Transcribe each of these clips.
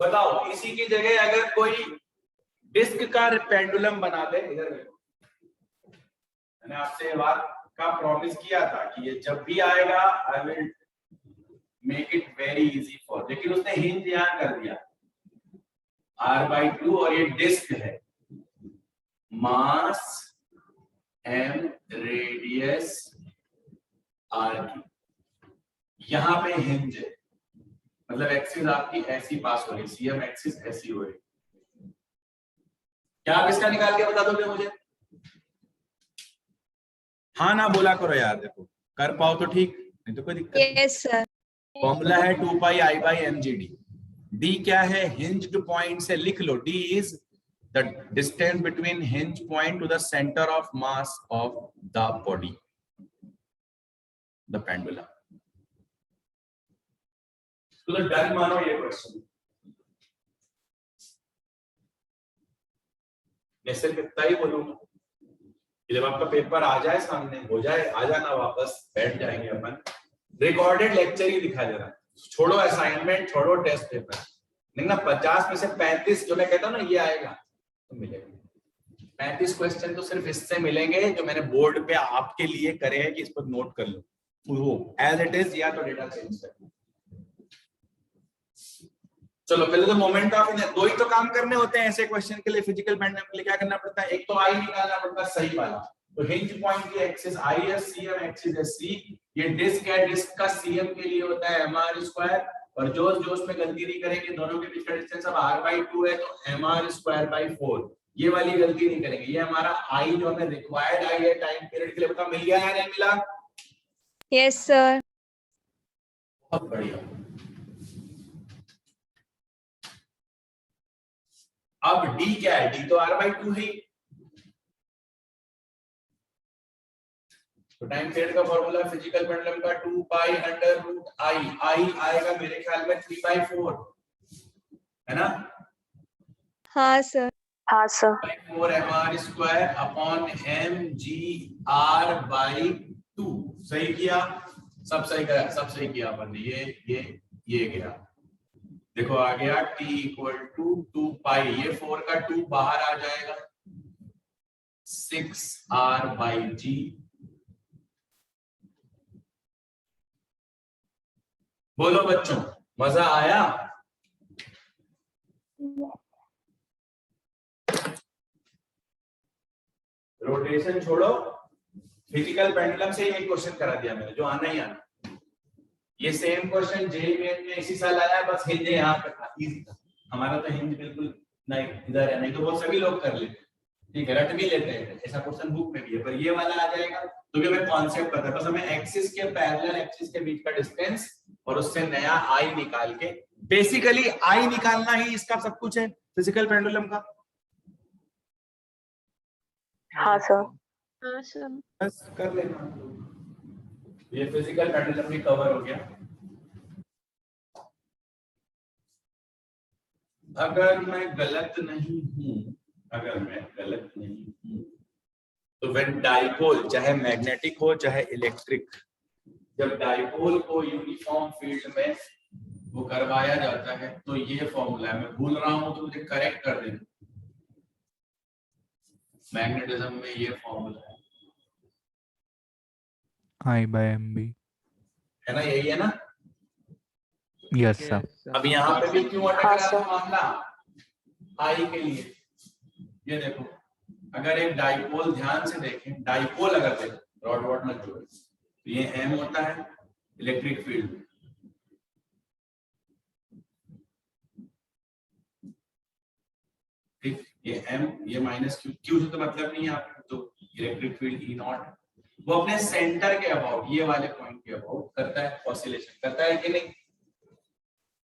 बताओ इसी की जगह अगर कोई डिस्क का पेंडुलम बना दे, इधर देखो, मैंने आपसे बात का प्रॉमिस किया था कि ये जब भी आएगा I will make it very easy for, लेकिन उसने हिंज यहां कर दिया r/2 और ये डिस्क है, मास m, रेडियस r की, यहां पे हिंज है, मतलब एक्सिस आपकी ऐसी पास हो रही, सीएम एक्सिस ऐसी हो रही। क्या आप इसका निकाल के बता दोगे मुझे? हाँ ना बोला करो यार, देखो कर पाओ तो ठीक, नहीं तो कोई दिक्कत नहीं। Yes sir. फॉर्मूला है 2πi/mgd। डी क्या है? हिंज्ड पॉइंट से लिख लो, d is the distance between hinge point to the centre of mass of the body, the pendulum. तो डन मानो ये क्वेश्चन। मैं सिर्फ इतना ही बोलूंगा, जब आपका पेपर आ जाए सामने, हो जाए, आ जाना वापस, बैठ जाएंगे अपन, रिकॉर्डेड लेक्चर ही दिखा देना, छोड़ो असाइनमेंट, छोड़ो टेस्ट पेपर। लेकिन 50 में से 35 जो मैं कहता हूँ ना ये आएगा तो मिलेगा। 35 क्वेश्चन तो सिर्फ इससे मिलेंगे जो मैंने बोर्ड पे आपके लिए करे हैं कि इस पर नोट कर लो, वो एज इट इज या तो डेटा चेंज कर लो। चलो पहले तो मोमेंट ऑफ इनर्शिया, दो ही तो काम करने होते हैं ऐसे क्वेश्चन के लिए, फिजिकल पेंडुलम के लिए क्या करना पड़ता है? एक तो आई निकालना पड़ता है सही वाला, तो हिंज पॉइंट की एक्सिस आई है, सीएम एक्सिस है सी, ये डिस्क है, डिस्क का सीएम के लिए होता है mr², और जो उसमें गलती नहीं करेंगे, दोनों के बीच का डिस्टेंस अब r/2 है तो mr²/4, ये वाली गलती नहीं करेंगे। ये हमारा आई जो हमें रिक्वायर्ड आई है टाइम पीरियड के लिए, बता मिल गया या नहीं मिला? Yes sir. बहुत बढ़िया। अब डी क्या है? डी तो r/2 है, तो टाइम पीरियड का फॉर्मूला फिजिकल पेंडुलम का 2π√i, आई आएगा मेरे ख्याल में 3/4, है ना? हाँ सर। हाँ सर। 4mr²/mgr/2, सही किया? सब सही किया, सब सही किया अपन ने। ये गया, देखो आ गया t = 2π, ये 4 का 2 बाहर आ जाएगा, 6r/g। बोलो बच्चों, मजा आया? रोटेशन छोड़ो, फिजिकल पेंडुलम से ये क्वेश्चन करा दिया मैंने, जो आना ही आना। ये सेम क्वेश्चन जेईई मेन में इसी साल आया, बस हिंज यहाँ पे था, इजी था। हमारा तो हिंज बिल्कुल नहीं इधर है, नहीं तो वो सभी लोग कर लेते, ठीक है, रट भी लेते हैं, ऐसा क्वेश्चन बुक में भी है, पर ये वाला आ जाएगा तो भी हमें कॉन्सेप्ट पता है, बस हमें एक्सिस के पैरेलल एक्सिस के बीच का डिस्टेंस और उससे नया आई निकाल के, बेसिकली आई निकालना ही इसका सब कुछ है फिजिकल पेंडुलम का। हाँ सर। हाँ सर। बस कर लेना, ये फिजिकल पेंडुलम भी कवर हो गया। अगर मैं गलत नहीं हूं, तो व्हेन डाइपोल, चाहे मैग्नेटिक हो चाहे इलेक्ट्रिक, जब डाइपोल को यूनिफॉर्म फील्ड में वो करवाया जाता है तो ये फॉर्मूला है, मैं भूल रहा हूं तो मुझे करेक्ट कर देना, मैग्नेटिज्म में ये फॉर्मूला है, I/mb, है ना? यही है ना? Yes sir. अब यहाँ पे भी क्यों अटक रहा है मामला आई के लिए? ये देखो, अगर एक डाइपोल, ध्यान से देखें, डाइपोल अगर देखो, रॉड वॉड मत जोड़ो, तो ये एम होता है इलेक्ट्रिक फील्ड, ठीक, ये एम, ये माइनस क्यू, क्यू से तो मतलब नहीं है आपको, तो इलेक्ट्रिक फील्ड ई नॉट, वो अपने सेंटर के अबाउट, ये वाले पॉइंट के अबाउट करता है, ऑसिलेशन करता है कि नहीं?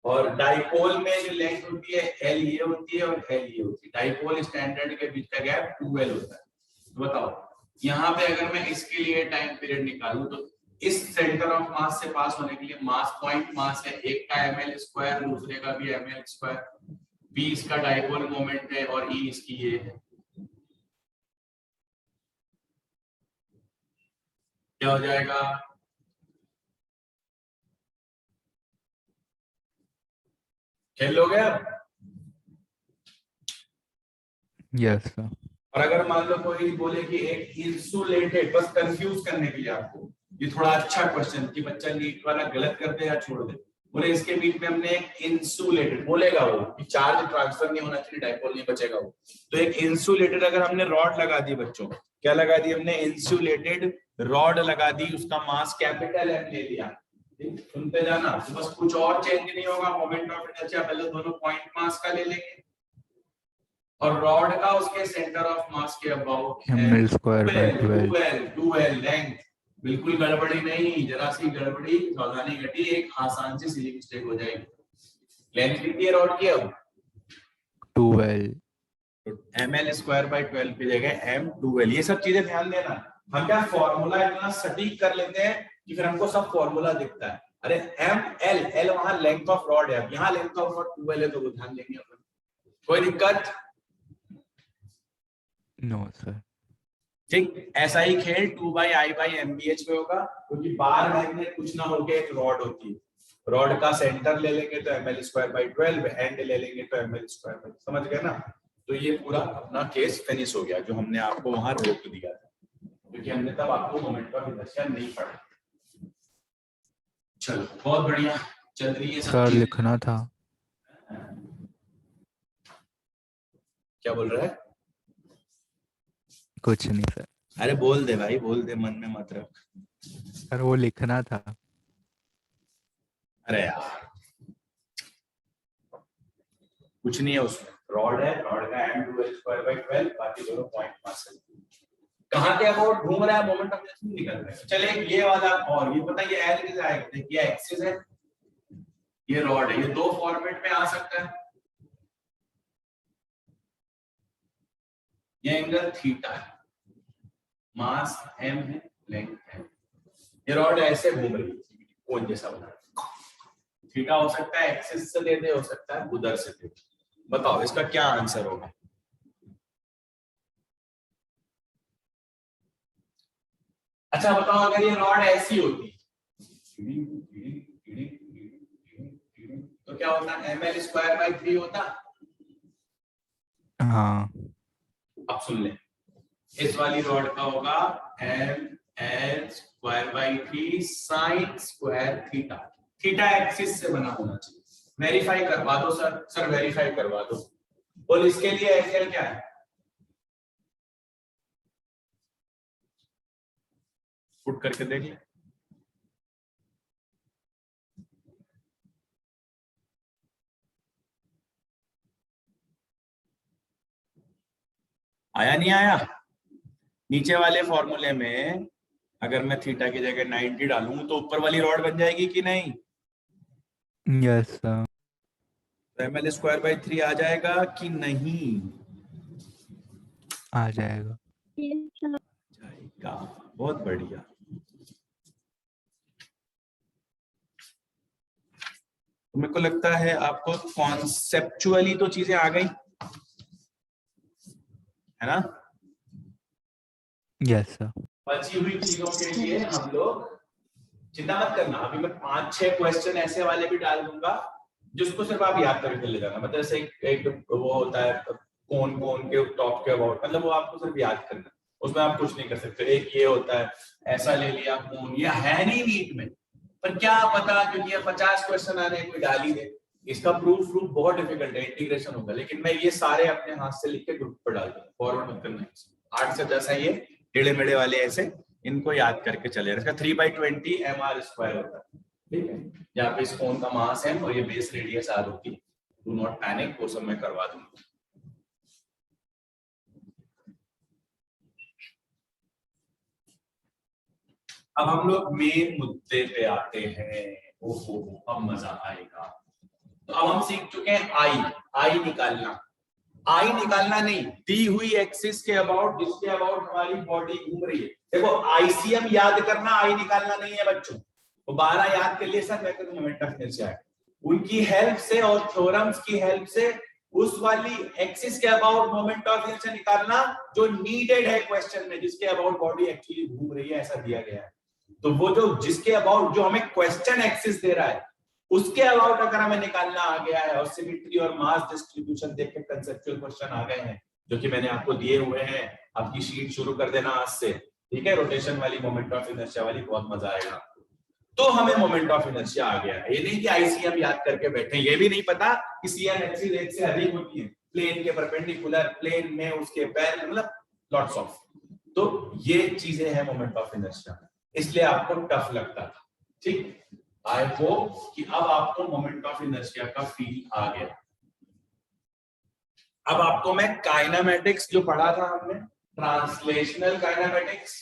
और डाइपोल में जो लेंथ होती है एल ये होती है और एल ये होती है, डाइपोल स्टैंडर्ड के बीच का गैप 2l होता है। तो बताओ यहाँ पे अगर मैं इसके लिए टाइम पीरियड निकालूं तो इस सेंटर ऑफ मास से पास होने के लिए मास, पॉइंट मास है, एक का ml², दूसरे का भी ml², p इसका डाइपोल मोमेंट है और e इसकी ये है, क्या हो जाएगा? खेल लोगे अब? Yes, sir. और अगर मान लो कोई बोले कि एक इंसुलेटेड, बस कंफ्यूज करने के लिए आपको, ये थोड़ा अच्छा क्वेश्चन कि बच्चा नीट वाला गलत कर दे या छोड़ दे, बोले इसके बीच में हमने एक इंसुलेटेड, बोलेगा वो कि चार्ज ट्रांसफर नहीं होना चाहिए, डाइपोल नहीं बचेगा वो, तो एक इंसुलेटेड अगर हमने रॉड लगा दी बच्चों, क्या लगा दी हमने, इंसुलेटेड रॉड लगा दी, उसका मास कैपिटल एम ले लिया, सुनते जाना, तो बस कुछ और चेंज नहीं होगा, मोमेंट ऑफ इनर्शिया पहले दोनों पॉइंट मास का ले लेंगे और रॉड का उसके सेंटर ऑफ मास के about ml square by 12. 2l length, बिल्कुल गड़बड़ी नहीं, जरा सी गड़बड़ी सावधानी घटी, एक आसान सी सिली मिस्टेक हो जाएगी। लेंथ कितनी है रॉड की अब 12. तो ml स्क्वायर बाय 12 की जगह m2l, ये सब चीजें ध्यान देना। हम क्या फॉर्मूला इतना सटीक कर लेते हैं कि फिर हमको सब फॉर्मूला दिखता है, अरे ml, l वहां लेंथ ऑफ रॉड है, अब यहाँ लेंथ ऑफ रॉड 2l है तो वो ध्यान देंगे अपन, कोई दिक्कत No, sir. ठीक। ऐसा ही खेल 2/I/MBH में होगा, क्योंकि बार मैग्नेट कुछ ना होके एक रॉड होती है, रॉड का सेंटर ले लेंगे तो ml स्क्वायर बाय 12, एंड ले लेंगे तो ml स्क्वायर बाय, समझ गए ना। तो ये पूरा अपना केस फिनिश हो गया, जो हमने आपको वहां रोक दिया था, क्योंकि हमने तब आपको मोमेंट ऑफ इनर्शिया नहीं पढ़ा। चलो बहुत बढ़िया चल रही है सर लिखना था। क्या बोल रहा है? कुछ नहीं सर। अरे बोल दे भाई, बोल दे, मन में मत रख। सर वो लिखना था। अरे यार कुछ नहीं है उसमें, रॉड है, रॉड का m2l स्क्वायर बाय 12, बाकी दोनों पॉइंट मास है। कहां के अबाउट घूम रहा है, मोमेंट ऑफ इनर्शिया निकल रहा है। चले ये वाला, और ये पता है ये एल किस आएगा, देखिए एक्सिस है, ये रॉड है, ये दो फॉर्मेट में आ सकता है, ये एंगल थीटा है, मास m है, लेंथ है, ये रॉड ऐसे घूम रही है, कोन जैसा बना है, थीटा हो सकता है एक्सिस से दे दे, हो सकता है उधर से दे। बताओ इसका क्या आंसर होगा? अच्छा बताओ, अगर ये रॉड ऐसी होती तो क्या होता, ml स्क्वायर बाय 3 होता। हाँ। अब सुन ले, इस वाली रॉड का होगा ml square by 3 sine square theta, theta axis से बना होना चाहिए। वेरीफाई करवा दो सर, सर वेरीफाई करवा दो। और इसके लिए एल क्या है, पुट करके देख ले। आया नहीं आया? नीचे वाले फॉर्मूले में अगर मैं थीटा की जगह 90 डालूं तो ऊपर वाली रॉड बन जाएगी कि नहीं? Yes sir. तो ml स्क्वायर बाय 3 आ जाएगा कि नहीं? आ जाएगा। जाएगा, बहुत बढ़िया। तो मेरे को लगता है आपको कॉन्सेप्चुअली तो चीजें आ गई है ना। Yes sir. बची हुई चीजों के लिए हम लोग चिंता मत करना, अभी मैं 5-6 क्वेश्चन ऐसे वाले भी डाल दूंगा जिसको सिर्फ आप याद करके ले जाना। मतलब जैसे एक वो होता है कौन कौन के टॉप के अबाउट, मतलब वो आपको सिर्फ याद करना, उसमें आप कुछ नहीं कर सकते। एक ये होता है ऐसा ले लिया कौन, ये है नहीं नीट में, पर क्या पता क्योंकि ये 50 क्वेश्चन आ रहे हैं कोई डाल ही दे। इसका प्रूफ बहुत डिफिकल्ट है, इंटीग्रेशन होगा, लेकिन मैं ये सारे अपने हाथ से लिख के ग्रुप पर डाल दूंगा, फॉरवर्ड मत करना। 8 से 10 है ये टेढ़े मेढ़े वाले, ऐसे इनको याद करके चले। इसका 3/20 mr स्क्वायर होता है, ठीक है। यहाँ पे इस कोन का मास है और ये बेस रेडियस r होती है। डू नॉट पैनिक, वो सब मैं करवा दूंगा। अब हम लोग मेन मुद्दे पे आते हैं। ओहो अब मजा आएगा। तो अब हम सीख चुके हैं आई निकालना। आई निकालना नहीं, दी हुई एक्सिस के अबाउट, जिसके अबाउट हमारी बॉडी घूम रही है। देखो आईसीएम याद करना, आई निकालना नहीं है बच्चों। तो 12 याद कर लिए सर, मैं कहता हूं मोमेंट ऑफ इनर्शिया, उनकी हेल्प से और थ्योरम्स की हेल्प से उस वाली एक्सिस के अबाउट मोमेंट ऑफ इनर्शिया निकालना जो नीडेड है क्वेश्चन में, जिसके अबाउट बॉडी एक्चुअली घूम रही है, ऐसा दिया गया है। तो वो जो जिसके अबाउट जो हमें क्वेश्चन एक्सिस दे रहा है उसके अबाउट अगर हमें निकालना आ गया है और सिमेट्री और मास डिस्ट्रीब्यूशन देख के कंसेप्चुअल क्वेश्चन आ गए हैं, जो कि मैंने आपको दिए हुए हैं। आपकी शीट शुरू कर देना आज से, ठीक है। रोटेशन वाली, मोमेंट ऑफ इनर्शिया वाली, बहुत मजा आएगा। तो हमें मोमेंट ऑफ इनर्शिया आ गया है। ये नहीं कि आईसीएम याद करके बैठे, ये भी नहीं पता कि सीएम एक्सिस एक से अधिक होती है, प्लेन के परपेंडिकुलर, प्लेन में उसके पैरेलल, मतलब लॉट्स ऑफ। तो ये चीजें हैं मोमेंट ऑफ इनर्शिया, इसलिए आपको टफ लगता था, ठीक। आई होप कि अब आपको मोमेंट ऑफ इनर्शिया का फील आ गया। अब आपको मैं काइनेमेटिक्स जो पढ़ा था हमने, ट्रांसलेशनल काइनेमेटिक्स,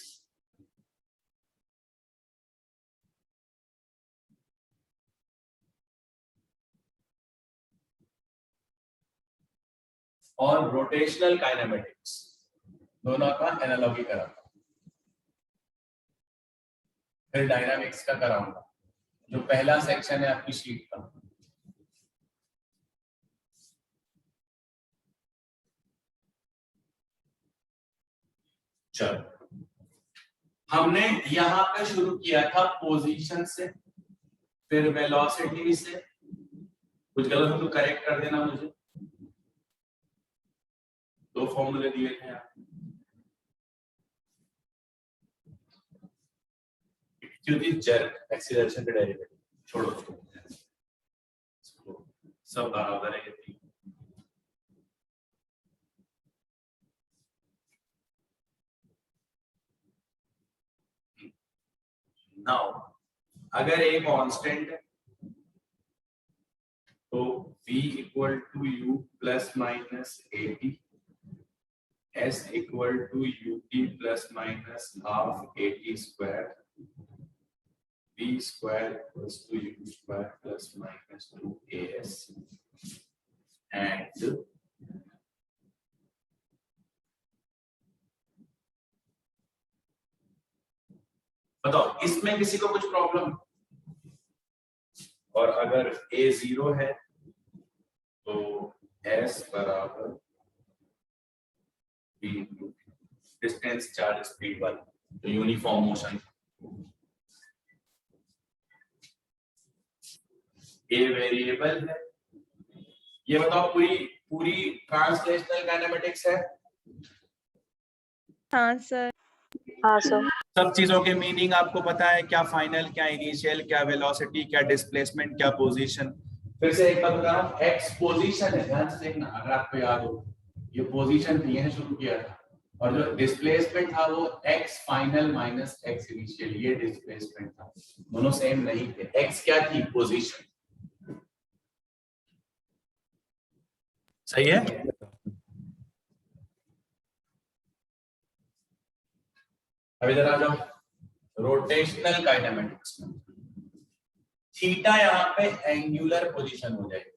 और रोटेशनल काइनेमेटिक्स, दोनों का एनालॉजी कराऊंगा, फिर डायनामिक्स का कराऊंगा, जो पहला सेक्शन है आपकी शीट का। चलो, हमने यहां पे शुरू किया था पोजीशन से, फिर वेलोसिटी से। कुछ गलत हो तो करेक्ट कर देना मुझे। दो फॉर्मूले दिए थे आप, क्योंकि जर्क एक्सीलरेशन के डेरिवेटिव छोड़ो, सब बराबर है। नाउ अगर ए कांस्टेंट है तो v equal to u plus minus a t, s equal to ut plus minus half a t square, v square equals to u square plus minus 2as, and बताओ इसमें किसी को कुछ प्रॉब्लम? और अगर a 0 है तो s बराबर v into distance charge speed वाला, तो यूनिफॉर्म मोशन। a वेरिएबल है। ये बताओ पूरी पूरी ट्रांसलेशनल काइनेमेटिक्स है। हाँ सर। हाँ सर। सब चीजों के मीनिंग आपको पता है, क्या फाइनल, क्या इनिशियल, क्या वेलोसिटी, क्या डिस्प्लेसमेंट, क्या पोजीशन। फिर से एक बार बता रहा हूं, एक्स पोजीशन है, ध्यान से देखना अगर आपको याद हो, ये पोजीशन थी, यह शुरू किया था, और जो डिस्प्लेसमेंट था वो x final minus x initial, ये डिस्प्लेसमेंट था। दोनों सेम नहीं थे। एक्स क्या थी? पोजीशन। सही है। अब इधर आ जाओ, रोटेशनल काइनेमेटिक्स में थीटा यहाँ पे एंगुलर पोजीशन हो जाएगी,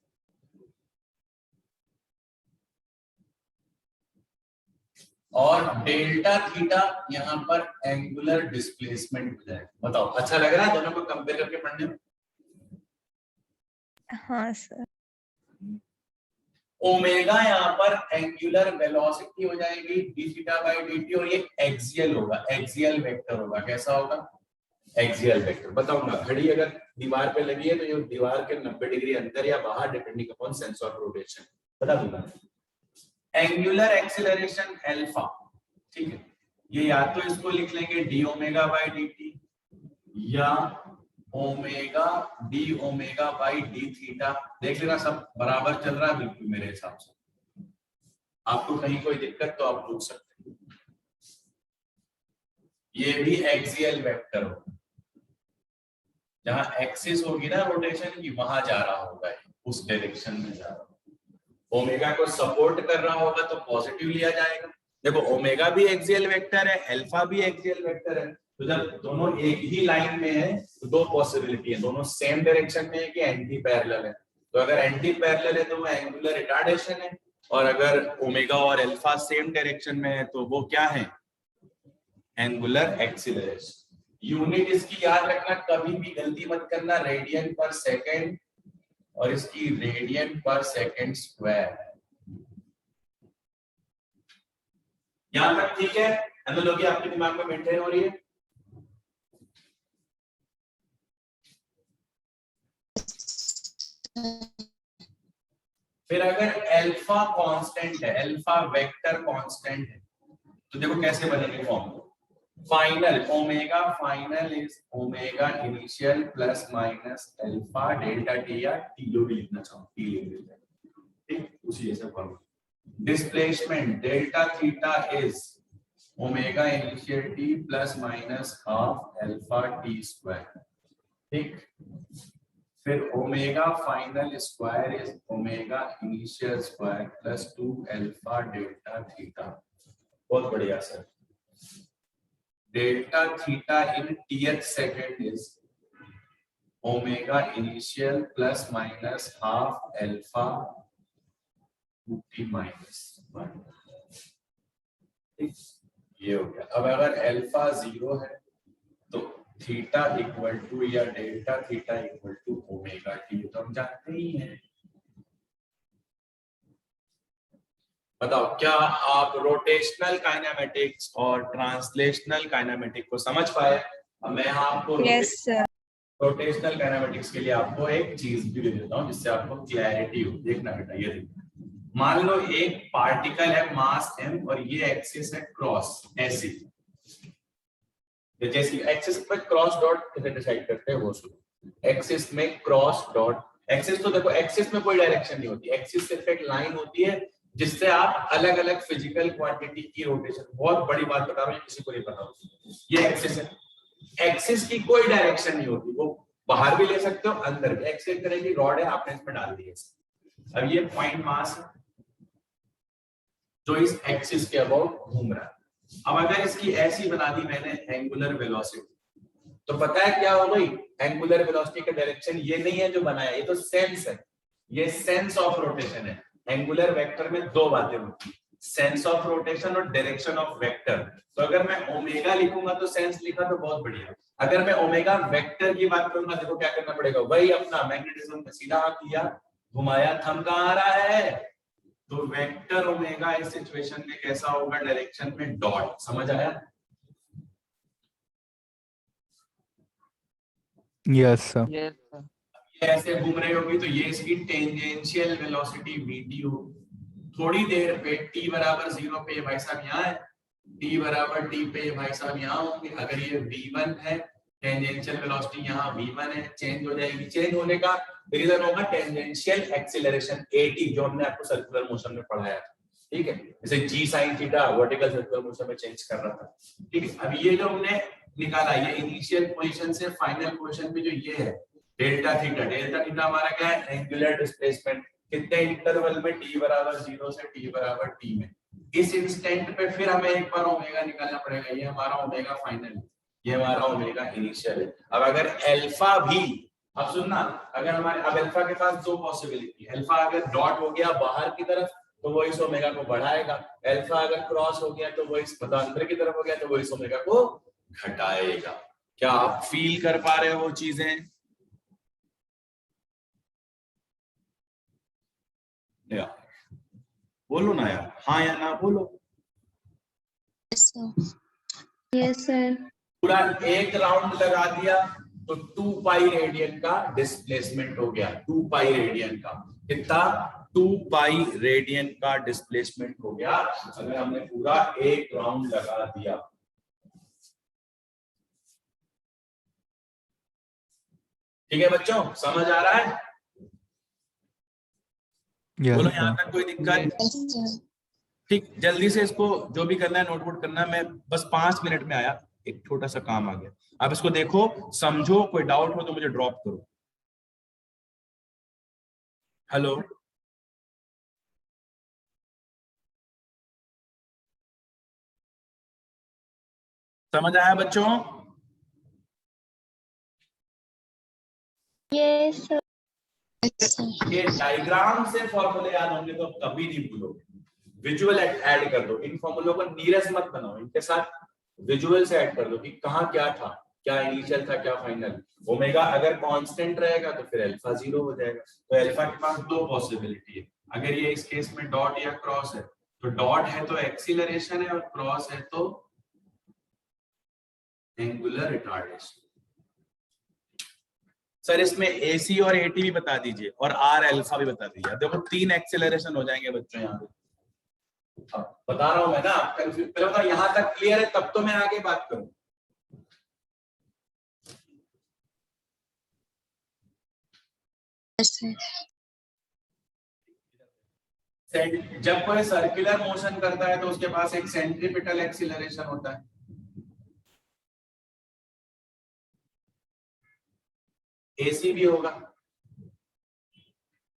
और डेल्टा थीटा यहाँ पर एंगुलर डिस्प्लेसमेंट हो जाएगा। बताओ अच्छा लग रहा है दोनों को कंपेयर करके पढ़ने में? हाँ सर। ओमेगा यहाँ पर एंगुलर वेलोसिटी हो जाएगी डी थीटा बाई dt, और ये एक्सियल होगा, एक्सियल वेक्टर होगा। कैसा होगा? Axial vector. बताऊंगा, घड़ी अगर दीवार पे लगी है तो ये दीवार के 90 डिग्री अंदर या बाहर, depending upon sense of rotation, बता दूंगा। एंगुलर एक्सीलरेशन अल्फा, ठीक है, ये या तो इसको लिख लेंगे डी ओमेगा बाई dt, या omega D omega by D theta. देख लेना सब बराबर चल रहा है बिल्कुल मेरे हिसाब से। आपको कहीं कोई दिक्कत तो आप पूछ सकते हैं। ये भी एक्सियल वेक्टर होगा, जहां एक्सिस होगी ना रोटेशन की, वहां जा रहा होगा, उस डायरेक्शन में जा रहा होगा। ओमेगा को सपोर्ट कर रहा होगा तो पॉजिटिव लिया जाएगा। देखो ओमेगा भी एक्सियल वेक्टर है, अल्फा भी एक्सियल वेक्टर है, तो जब दोनों एक ही लाइन में है तो दो पॉसिबिलिटी है, दोनों सेम डायरेक्शन में है कि एंटी पैरेलल है। तो अगर एंटी पैरेलल है तो वो एंगुलर रिटार्डेशन है, और अगर ओमेगा और अल्फा सेम डायरेक्शन में है तो वो क्या है? Angular acceleration. यूनिट इसकी याद रखना, कभी भी गलती मत करना, रेडियन पर सेकेंड, और इसकी रेडियन पर सेकेंड स्क्वायर। यहां तक ठीक है? एनालॉजी आपके दिमाग में मेंटेन हो रही है? फिर अगर अल्फा कांस्टेंट है, अल्फा वेक्टर कांस्टेंट है, तो देखो कैसे बनेंगे formula. Final omega final is omega initial plus minus alpha delta T, या टी जो भी लिखना चाहो टी लिख देते हैं, ठीक, उसी जैसा formula. Displacement delta theta is omega initial T plus minus half alpha T square, ठीक। फिर omega final square is omega initial square plus 2 alpha delta theta. बहुत बढ़िया sir. Delta theta in teeth second is omega initial plus minus half alpha T minus 1, ठीक, ये हो गया। अब अगर अल्फा 0 है तो थीटा इक्वल टू या delta theta equal to omega t, तो हम जानते ही हैं। बताओ क्या आप रोटेशनल काइनेमेटिक्स और ट्रांसलेशनल काइनेमेटिक्स को समझ पाए? अब मैं आपको यस सर। रोटेशनल काइनेमेटिक्स के लिए आपको एक चीज भी दे देता हूं जिससे आपको क्लैरिटी हो। देखना बेटा, ये देखो, मान लो एक पार्टिकल है मास m और ये एक्सिस है क्रॉस ऐसी, जैसे एक्सिस पे क्रॉस डॉट कैसे डिसाइड करते हैं वो सुनो। एक्सिस में क्रॉस डॉट, एक्सिस तो देखो एक्सिस में कोई डायरेक्शन नहीं होती, एक्सिस सिर्फ एक लाइन होती है जिससे आप अलग अलग फिजिकल क्वांटिटी की रोटेशन, बहुत बड़ी बात बता रहा हूँ किसी को नहीं पता होती, ये एक्सिस है। एक्सिस की कोई डायरेक्शन नहीं होती, वो बाहर भी ले सकते हो अंदर भी। एक्स एक तरह की रॉड है, आपने इसमें डाल दी है। अब ये पॉइंट मास है जो इस एक्सिस के अबाउट घूम रहा है। अब अगर इसकी ऐसी बना दी मैंने एंगुलर वेलोसिटी, तो पता है क्या हो गई? एंगुलर वेलोसिटी का डायरेक्शन ये नहीं है जो बनाया, ये तो सेंस है, ये सेंस ऑफ रोटेशन है। एंगुलर वेक्टर में दो बातें होती है, सेंस ऑफ रोटेशन और डायरेक्शन ऑफ वेक्टर। तो अगर मैं ओमेगा लिखूंगा तो सेंस लिखा तो बहुत बढ़िया, अगर मैं ओमेगा वेक्टर की बात करूंगा देखो क्या करना पड़ेगा, वही अपना मैग्नेटिज्म में सीधा हाथ किया, घुमाया, थंब कहां आ रहा है, तो वेक्टर ओमेगा इस सिचुएशन में कैसा होगा, डायरेक्शन में डॉट। समझ आया? Yes sir. ये ऐसे घूम रही होगी तो ये इसकी टेंजेंशियल वेलोसिटी vt हो। थोड़ी देर पे t बराबर 0 पे भाई साहब यहाँ है, t बराबर t पे भाई साहब यहाँ होंगे। अगर ये v1 है, टेंजेंशियल वेलोसिटी यहाँ v1 है, चेंज हो जाएगी। चेंज होने का रीजन होगा टेंजेंशियल एक्सीलरेशन at, जो हमने आपको सर्कुलर मोशन में पढ़ाया था, ठीक है। जैसे g sin theta vertical circular motion में चेंज कर रहा था, ठीक है। अब ये जो हमने निकाला, ये इनिशियल पोजीशन से फाइनल पोजीशन में जो ये है डेल्टा थीटा, डेल्टा थीटा हमारा क्या है, एंगुलर डिस्प्लेसमेंट। कितने इंटरवल में, t बराबर 0 से t बराबर t में। इस इंस्टेंट पे फिर हमें एक बार ओमेगा निकालना पड़ेगा, ये हमारा ओमेगा फाइनल, ये हमारा ओमेगा इनिशियल है। अब अगर अल्फा भी, अब सुनना, अगर हमारे अब अल्फा के पास दो पॉसिबिलिटी, अल्फा अगर डॉट हो गया बाहर की तरफ तो वो इस ओमेगा को बढ़ाएगा, अल्फा अगर क्रॉस हो गया तो वो इस अंदर की तरफ हो गया तो वो इस ओमेगा को घटाएगा। क्या आप फील कर पा रहे हो वो चीजें? बोलो ना यार, हाँ या ना बोलो। Yes sir. पूरा एक राउंड लगा दिया तो 2 पाई रेडियन का डिस्प्लेसमेंट हो गया, 2 पाई रेडियन का कितना, 2 पाई रेडियन का डिस्प्लेसमेंट हो गया अगर हमने पूरा एक राउंड लगा दिया। ठीक है बच्चों, समझ आ रहा है? बोलो यहाँ तक कोई दिक्कत? ठीक, जल्दी से इसको जो भी करना है नोटबुक करना है। मैं बस 5 मिनट में आया, एक छोटा सा काम आ गया। आप इसको देखो, समझो, कोई डाउट हो तो मुझे ड्रॉप करो। हेलो, समझ आया बच्चों? Yes sir. ये डायग्राम से फॉर्मूले याद होंगे तो कभी नहीं भूलोगे। विजुअल ऐड कर दो, इन फॉर्मूलों को नीरस मत बनाओ, इनके साथ विजुअल से ऐड कर दो कि कहाँ क्या था, क्या इनिशियल था क्या फाइनल। ओमेगा अगर कांस्टेंट रहेगा तो फिर अल्फा 0 हो जाएगा। तो अल्फा के पास दो पॉसिबिलिटी है, अगर ये इस केस में डॉट या क्रॉस है तो डॉट है तो एक्सीलरेशन है और क्रॉस है तो एंगुलर रिटार्डेशन। सर इसमें AC और AT भी बता दीजिए और R अल्फा भी बता दीजिए। देखो 3 एक्सेलरेशन हो जाएंगे बच्चों यहाँ पे। बता रहा हूं मैं ना, कंफ्यूज पहले बताओ यहाँ तक क्लियर है तब तो मैं आगे बात करूं। जब कोई सर्कुलर मोशन करता है तो उसके पास एक सेंट्रीपिटल एक्सीलरेशन होता है, AC भी होगा।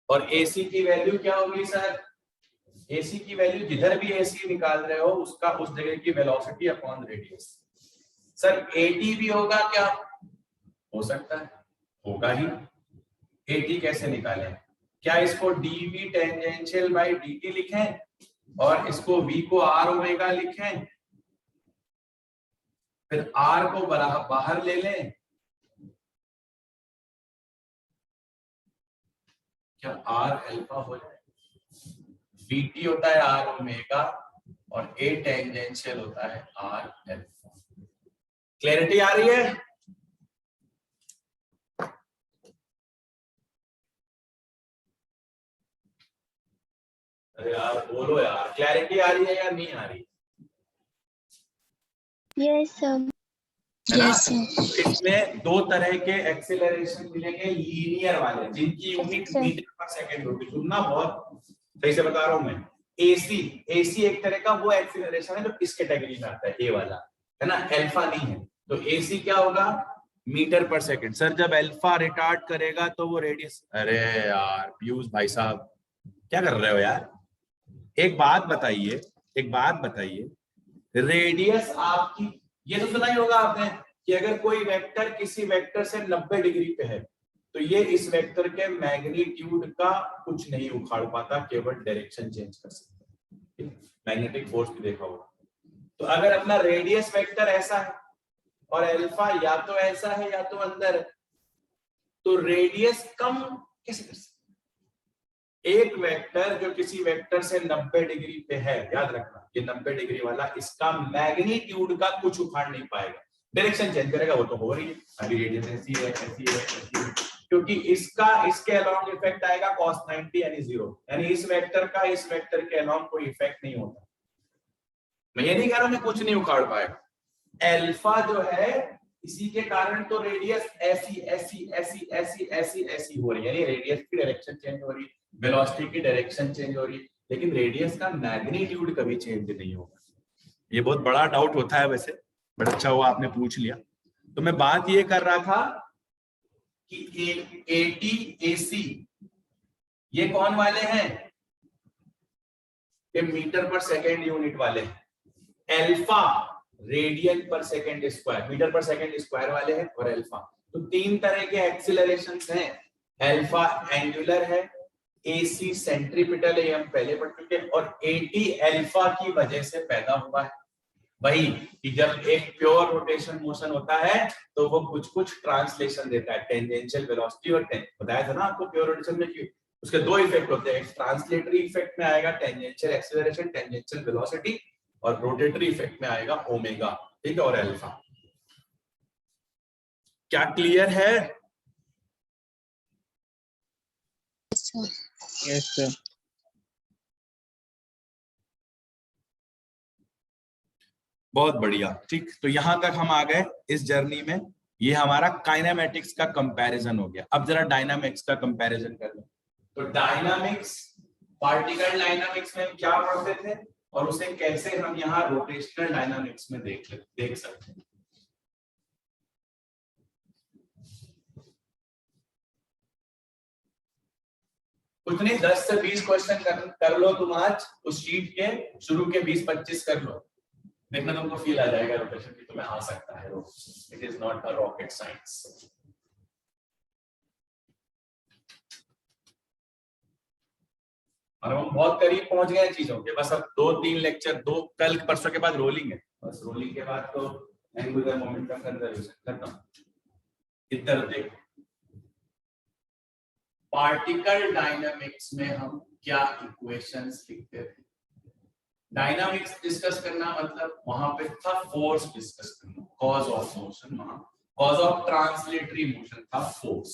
और AC की वैल्यू क्या होगी सर? AC की वैल्यू जिधर भी AC निकाल रहे हो उसका उस जगह की velocity upon radius. Sir AT भी होगा क्या? हो सकता है, होगा ही। AT कैसे निकालें? क्या इसको dV टेंजेंशियल बाय dt लिखें और इसको V को R ओमेगा लिखें, फिर R को बाहर ले लें? क्या R अल्फा हो जाए? dt होता है R ओमेगा और A टेंजेंशियल होता है R अल्फा। क्लैरिटी आ रही है? अरे यार बोलो यार, क्लैरिटी आ रही है या नहीं आ रही? Yes, sir. है ना? इसमें दो तरह के एक्सीलरेशन मिलेंगे, लीनियर वाले जिनकी यूनिट मीटर पर सेकंड होगी। सुनना, बहुत सही से बता रहा हूं मैं। एसी एक तरह का वो एक्सीलरेशन है जो इस कैटेगरी में आता है, ए वाला, है ना, अल्फा नहीं है। तो एसी क्या होगा? मीटर पर सेकंड। सर जब अल्फा रिटार्ड करेगा तो वो रेडियस। अरे यार पीयूष भाई साहब क्या कर रहे हो यार? एक बात बताइए, रेडियस आपकी, ये तो सुना ही होगा आपने कि अगर कोई वेक्टर किसी वेक्टर से 90 डिग्री पे है तो ये इस वेक्टर के मैग्नीट्यूड का कुछ नहीं उखाड़ पाता, केवल डायरेक्शन चेंज कर सकता है। मैग्नेटिक फोर्स भी देखा होगा। तो अगर अपना रेडियस वेक्टर ऐसा है और अल्फा या तो ऐसा है या तो अंदर है, तो रेडियस कम कैसे कर सकते? एक वेक्टर जो किसी वेक्टर से 90 डिग्री पे है, याद रखना ये 90 डिग्री वाला, इसका मैग्नीट्यूड का कुछ उखाड़ नहीं पाएगा, डायरेक्शन चेंज करेगा। वो तो हो रही है अभी, रेडियस ऐसी है, ऐसी है, ऐसी है, क्योंकि इसका इसके अलोंग इफेक्ट आएगा cos 90 यानी 0, यानी इस वेक्टर का इस वेक्टर के अलोंग कोई इफेक्ट नहीं होता। मैं ये नहीं कह रहा मैं कुछ नहीं उखाड़ पाएगा। अल्फा जो है इसी के कारण तो रेडियस ऐसी ऐसी ऐसी ऐसी ऐसी ऐसी हो रही है, यानी रेडियस की डायरेक्शन चेंज हो रही है, वेलोसिटी की डायरेक्शन चेंज हो रही है, लेकिन रेडियस का मैग्नीट्यूड कभी चेंज नहीं होगा। ये बहुत बड़ा डाउट होता है वैसे, बट अच्छा हुआ आपने पूछ लिया। तो मैं बात ये कर रहा था कि AT AC ये कौन वाले हैं? ये मीटर पर सेकेंड यूनिट वाले हैं। अल्फा रेडियन पर सेकेंड स्क्वायर, मीटर पर सेकेंड स्क्वायर वाले हैं, और अल्फा। तो तीन तरह के एक्सीलरेशंस हैं। अल्फा एंगुलर है, AC सेंट्रीपिटल है, हम पहले पढ़ चुके हैं, और AT अल्फा की वजह से पैदा हुआ है। वही कि जब एक प्योर रोटेशन मोशन होता है तो वो कुछ कुछ ट्रांसलेशन देता है, टेंजेंशियल वेलोसिटी और बताया था ना आपको प्योर रोटेशन में कि उसके दो इफेक्ट होते हैं। ट्रांसलेटरी इफेक्ट में आएगा टेंजेंशियल एक्सीलरेशन, टेंजेंशियल वेलोसिटी, और रोटेटरी इफेक्ट में आएगा ओमेगा, ठीक है, और अल्फा। क्या क्लियर है? Yes sir. बहुत बढ़िया, ठीक। तो यहां तक हम आ गए इस जर्नी में। ये हमारा काइनेमेटिक्स का कंपैरिजन हो गया। अब जरा डायनामिक्स का कंपैरिजन कर लें। तो डायनामिक्स, पार्टिकल डायनामिक्स में क्या पढ़ते थे और उसे कैसे हम यहाँ रोटेशनल डायनामिक्स में देख सकते हैं। कुछ नहीं, 10 से 20 क्वेश्चन कर लो तुम आज उस शीट के, शुरू के 20-25 कर लो, देखना तुमको फील आ जाएगा रोटेशन की तुम्हें आ सकता है। It is not a rocket science. और हम बहुत करीब पहुंच गए चीजों के, बस अब 2-3 लेक्चर, दो कल परसों के बाद रोलिंग है, बस रोलिंग के बाद तो एंगुलर मोमेंटम कंजर्वेशन खत्म। इधर देखो, पार्टिकल डायनामिक्स में हम क्या इक्वेशंस लिखते थे। डायनामिक्स डिस्कस करना मतलब वहां पे था फोर्स डिस्कस करना, कॉज ऑफ मोशन, वहां कॉज ऑफ ट्रांसलेटरी मोशन था फोर्स,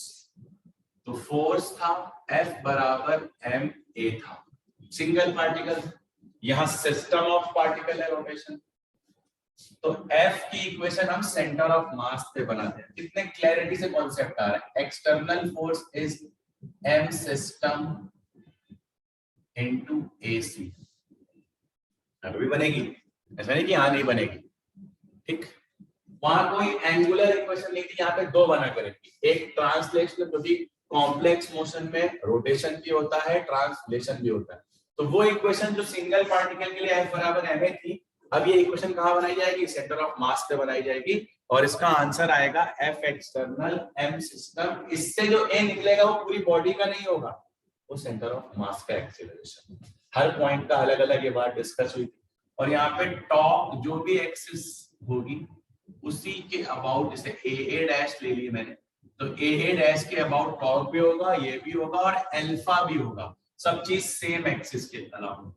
तो फोर्स था F बराबर ma था, सिंगल पार्टिकल, यहां सिस्टम ऑफ पार्टिकल है रोटेशन, तो F की इक्वेशन हम सेंटर ऑफ मास पे बनाते हैं। कितने क्लैरिटी से कॉन्सेप्ट आ रहा है, external force is m system into AC, अभी बनेगी, ऐसा नहीं कि यहां नहीं बनेगी, ठीक। वहां कोई एंगुलर इक्वेशन नहीं थी, यहाँ पे दो बना करेंगे, एक ट्रांसलेशनल जो कि कॉम्प्लेक्स मोशन में रोटेशन भी होता है, ट्रांसलेशन भी होता है, तो वो इक्वेशन जो सिंगल पार्टिकल के लिए F बराबर ma थी, अब ये इक्वेशन कहां बनाई जाएगी, सेंटर ऑफ मास पे बनाई जाएगी, और इसका आंसर आएगा F एक्सटर्नल m सिस्टम। इससे जो A निकलेगा वो पूरी बॉडी का नहीं होगा, वो सेंटर ऑफ मास का एक्सीलरेशन, हर पॉइंट का अलग अलग ये बात डिस्कस हुई थी। और यहाँ पे टॉप जो भी एक्सिस होगी उसी के अबाउट, जैसे AA डैश ले ली मैंने, तो AA डैश के अबाउट टॉर्क भी होगा, ये भी होगा और अल्फा भी होगा, सब चीज सेम एक्सिस के अलावा।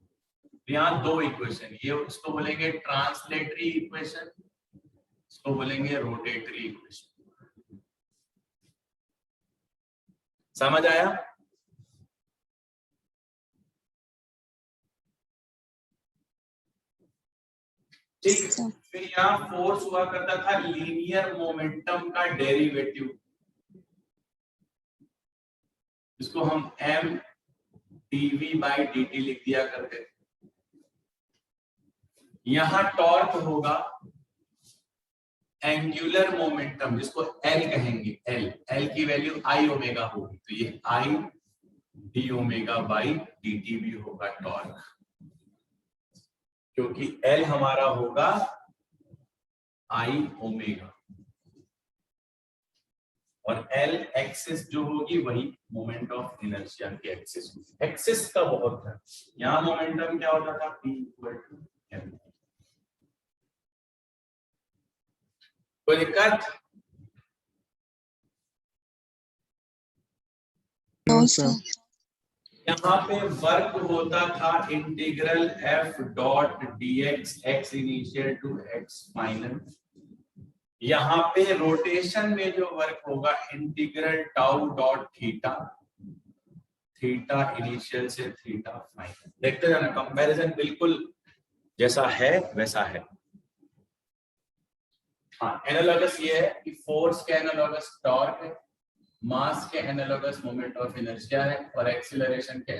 यहाँ दो इक्वेशन, ये उसको बोलेंगे ट्रांसलेटरी इक्वेशन, इसको बोलेंगे रोटेटरी इक्वेशन। समझ आया? ठीक, फिर यहाँ फोर्स हुआ करता था लीनियर मोमेंटम का डेरिवेटिव, इसको हम m dv बाई dt लिख दिया करते थे। यहाँ टॉर्क होगा एंगुलर मोमेंटम, जिसको L कहेंगे, L की वैल्यू I ओमेगा होगी, तो ये I d omega by dt भी होगा टॉर्क, क्योंकि L हमारा होगा I ओमेगा, और L एक्सिस जो होगी वही मोमेंट ऑफ इनर्शिया की एक्सिस, एक्सिस का बहुत है। यहाँ मोमेंटम क्या होता था, P इक्वल टू M। कोई दिक्कत? यहाँ पे वर्क होता था integral F dot dx x initial to x final. यहाँ पे रोटेशन में जो वर्क होगा integral tau dot theta, theta initial से थीटा फाइनल। देखते जाना, कंपैरिजन बिल्कुल जैसा है वैसा है। हाँ, एनालॉगस ये है कि फोर्स के एनालॉगस टॉर्क है, मास के एनालॉगस मोमेंट ऑफ इनर्शिया है, और एक्सीलरेशन के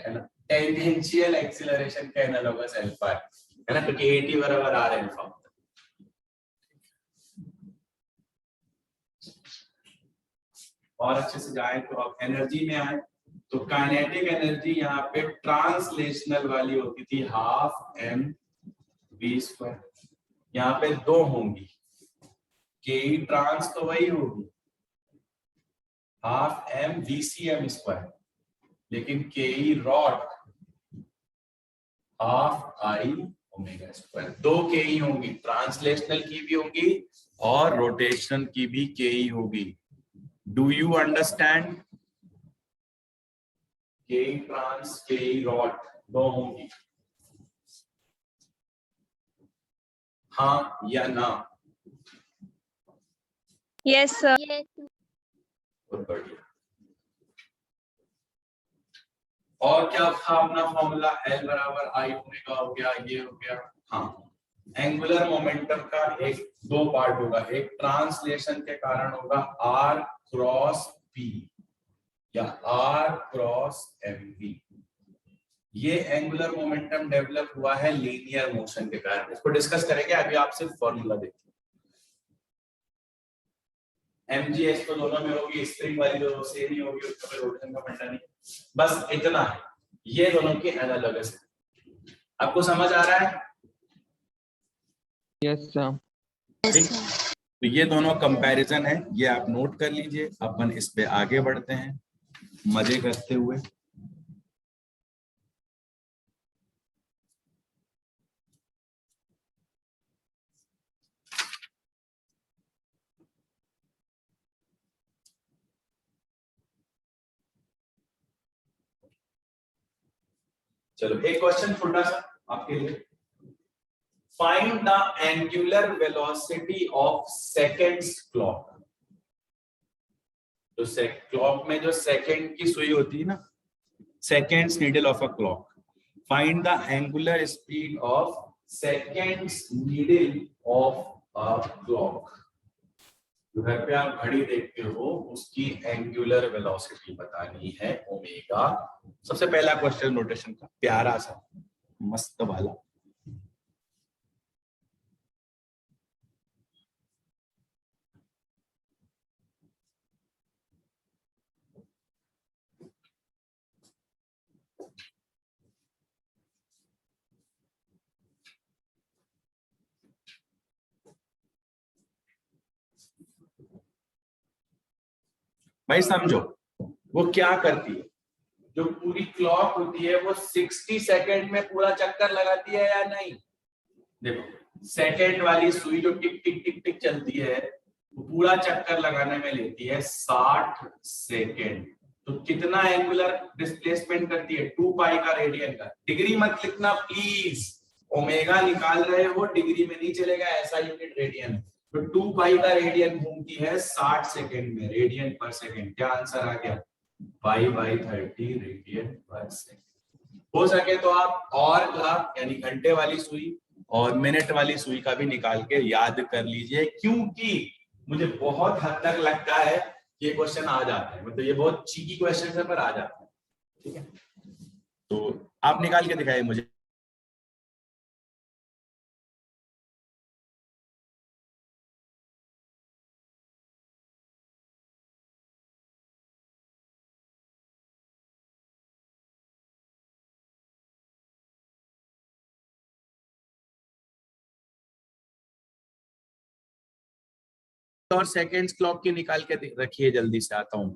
टेंजेंशियल एक्सीलरेशन के एनालॉगस अल्फा है ना, क्योंकि AT बराबर R अल्फा। और अच्छे से जाए तो अब एनर्जी में आए, तो काइनेटिक एनर्जी यहाँ पे ट्रांसलेशनल वाली होती थी हाफ mv², यहाँ पे दो होंगी, के ट्रांस तो वही होगी हाफ mvcm², लेकिन के रॉड हाफ I ओमेगा², दो के होंगी, ट्रांसलेशनल की भी होंगी और रोटेशन की भी के होगी। Do you understand? के ट्रांस के रॉड दो होंगी, हाँ या ना? Yes, sir. बहुत बढ़िया। और क्या था अपना फॉर्मूला, L बराबर I ओमेगा हो गया, ये हो गया। हाँ, एंगुलर मोमेंटम का एक दो पार्ट होगा, एक ट्रांसलेशन के कारण होगा R क्रॉस P या R क्रॉस MV। ये एंगुलर मोमेंटम डेवलप हुआ है लीनियर मोशन के कारण, इसको डिस्कस करेंगे, अभी आप सिर्फ फॉर्मूला देखिए। MGS तो दोनों में होगी, स्प्रिंग वाली जो सेम ही होगी, उसका कोई रोटेशन का फंडा नहीं, बस इतना है, ये दोनों की एनालॉगस है। आपको समझ आ रहा है? Yes sir. ठीक, तो ये दोनों कंपैरिजन है, ये आप नोट कर लीजिए। अपन इस पे आगे बढ़ते हैं मजे करते हुए। चलो एक क्वेश्चन छोटा सा आपके लिए, find the angular velocity of seconds clock. तो क्लॉक में जो सेकंड की सुई होती है ना, seconds needle of a clock, find the angular speed of seconds needle of a clock. घर पे आप घड़ी देखते हो, उसकी एंगुलर वेलोसिटी बतानी है ओमेगा। सबसे पहला क्वेश्चन नोटेशन का प्यारा सा मस्त वाला, भाई समझो वो क्या करती है। जो पूरी क्लॉक होती है वो 60 सेकंड में पूरा चक्कर लगाती है या नहीं? देखो सेकंड वाली सुई जो टिक टिक टिक टिक चलती है वो पूरा चक्कर लगाने में लेती है 60 सेकंड। तो कितना एंगुलर डिस्प्लेसमेंट करती है? 2 पाई का रेडियन का। डिग्री मत लिखना प्लीज, ओमेगा निकाल रहे हो डिग्री में नहीं चलेगा, ऐसा यूनिट रेडियन। तो 2 पाई का रेडियन घूमती है 60 सेकंड में, रेडियन पर सेकंड। क्या आंसर आ गया? पाई बाई 30 रेडियन पर सेकंड। हो सके तो आप और लाख यानी घंटे वाली सुई और मिनट वाली सुई का भी निकाल के याद कर लीजिए, क्योंकि मुझे बहुत हद तक लगता है ये क्वेश्चन आ जाते हैं, मतलब ये बहुत चीकी क्वेश्चन है पर आ जाते हैं। ठीक है, तो आप निकाल के दिखाइए मुझे। और सेकेंड्स क्लॉक की निकाल के रखिए, जल्दी से आता हूं।